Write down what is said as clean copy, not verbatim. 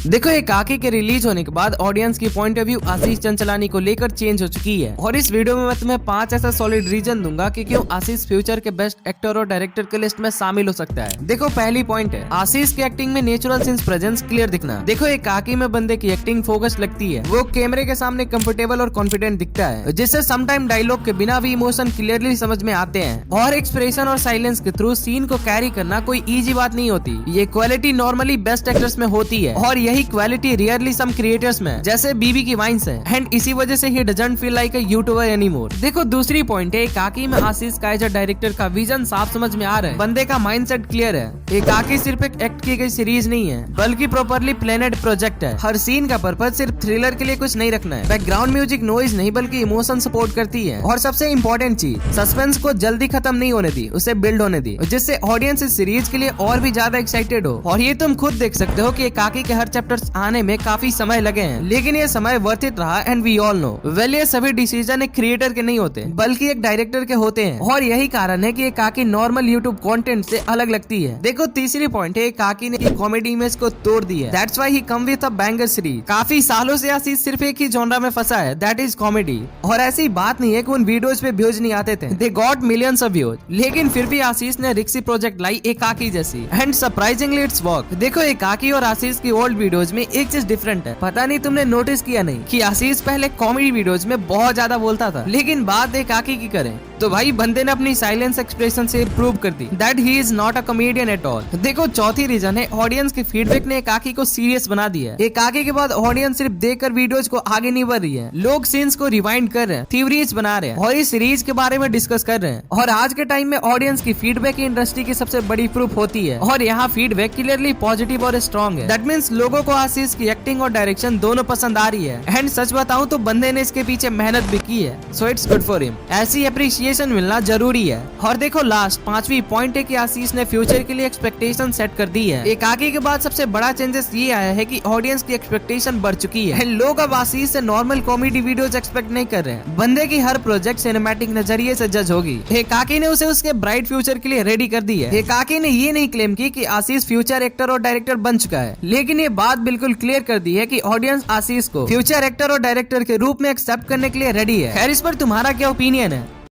देखो एकाकी के रिलीज होने के बाद ऑडियंस की पॉइंट ऑफ व्यू आशीष चंचलानी को लेकर चेंज हो चुकी है और इस वीडियो में मैं तुम्हें 5 ऐसा सॉलिड रीजन दूंगा कि क्यों आशीष फ्यूचर के बेस्ट एक्टर और डायरेक्टर के लिस्ट में शामिल हो सकता है। देखो पहली पॉइंट है आशीष की एक्टिंग में नेचुरल सिंस प्रेजेंस क्लियर दिखना। देखो एकाकी में बंदे की एक्टिंग फोकस लगती है, वो कैमरे के सामने कंफर्टेबल और कॉन्फिडेंट दिखता है, जिससे समटाइम डायलॉग के बिना भी इमोशन क्लियरली समझ में आते हैं और एक्सप्रेशन और साइलेंस के थ्रू सीन को कैरी करना कोई इजी बात नहीं होती। ये क्वालिटी नॉर्मली बेस्ट एक्टर्स में होती है और यही क्वालिटी रियरली सम क्रिएटर्स में जैसे बीबी की वाइन्स है एंड इसी वजह से he doesn't feel like a YouTuber anymore. देखो दूसरी पॉइंट है एकाकी में आशीष काइजर डायरेक्टर का विजन साफ समझ में आ रहा है, बंदे का माइंडसेट क्लियर है। एकाकी सिर्फ एक एक्ट की गई सीरीज नहीं है बल्कि प्रॉपरली प्लानेड प्रोजेक्ट है। हर सीन का पर्पज सिर्फ थ्रिलर के लिए कुछ नहीं रखना है, बैकग्राउंड म्यूजिक नॉइज नहीं बल्कि इमोशन सपोर्ट करती है और सबसे इम्पोर्टेंट चीज सस्पेंस को जल्दी खत्म नहीं होने दी, उसे बिल्ड होने दी, जिससे ऑडियंस इस सीरीज के लिए और भी ज्यादा एक्साइटेड हो। और ये तुम खुद देख सकते हो कि एकाकी के हर चैप्टर्स आने में काफी समय लगे हैं, लेकिन ये समय वर्थ इट रहा and we all know well ये सभी डिसीजन एक क्रिएटर के नहीं होते बल्कि एक डायरेक्टर के होते हैं और यही कारण है कि एकाकी नॉर्मल यूट्यूब कंटेंट से अलग लगती है। देखो तीसरी पॉइंट है एकाकी ने कॉमेडी इमेज को तोड़ दिया है, that's why he come with a banger series. काफी सालों से आशीष सिर्फ एक ही जॉनरा में फंसा है, दैट इज कॉमेडी, और ऐसी बात नहीं है कि उन वीडियोज पे व्यूज नहीं आते थे, they got millions of views, लेकिन फिर भी आशीष ने रिक्सी प्रोजेक्ट लाई एकाकी जैसी एंड सरप्राइजिंगली इट्स वर्क। देखो एकाकी और आशीष की ओल्ड वीडियोज में एक चीज डिफरेंट है, पता नहीं तुमने नोटिस किया नहीं कि आशीष पहले कॉमेडी वीडियोज में बहुत ज्यादा बोलता था लेकिन बात एकाकी की करें तो भाई बंदे ने अपनी साइलेंस एक्सप्रेशन से प्रूव कर दी that he is not a comedian at all. देखो चौथी रीजन है ऑडियंस के फीडबैक ने एकाकी को सीरियस बना दिया है। एकाकी के बाद ऑडियंस सिर्फ देखकर वीडियोज को आगे नहीं बढ़ रही है, लोग सीन्स को रिवाइंड कर रहे हैं, थ्योरीज बना रहे हैं और इस सीरीज के बारे में डिस्कस कर रहे हैं। और आज के टाइम में ऑडियंस की फीडबैक इंडस्ट्री की सबसे बड़ी प्रूफ होती है और यहाँ फीडबैक क्लियरली पॉजिटिव और स्ट्रॉन्ग है। दैट मीन्स लोगों को आशीष की एक्टिंग और डायरेक्शन दोनों पसंद आ रही है एंड सच बताऊं तो बंदे ने इसके पीछे मेहनत भी की है, so it's good for him. ऐसी अप्रिसिएशन मिलना जरूरी है। और देखो लास्ट पांचवी पॉइंट है कि आशीष ने फ्यूचर के लिए एक्सपेक्टेशन सेट कर दी है। एकाकी के बाद सबसे बड़ा चेंजेस ये आया है कि ऑडियंस की एक्सपेक्टेशन बढ़ चुकी है, लोग अब आशीष से नॉर्मल कॉमेडी वीडियोस एक्सपेक्ट नहीं कर रहे हैं, बंदे की हर प्रोजेक्ट सिनेमैटिक नजरिए से जज होगी। एकाकी ने उसे उसके ब्राइट फ्यूचर के लिए रेडी कर दी है। एकाकी ने ये नहीं क्लेम की कि आशीष फ्यूचर एक्टर और डायरेक्टर बन चुका है, लेकिन ये बात बिल्कुल क्लियर कर दी है कि ऑडियंस आशीष को फ्यूचर एक्टर और डायरेक्टर के रूप में एक्सेप्ट करने के लिए रेडी है। खैर इस पर तुम्हारा क्या ओपिनियन है?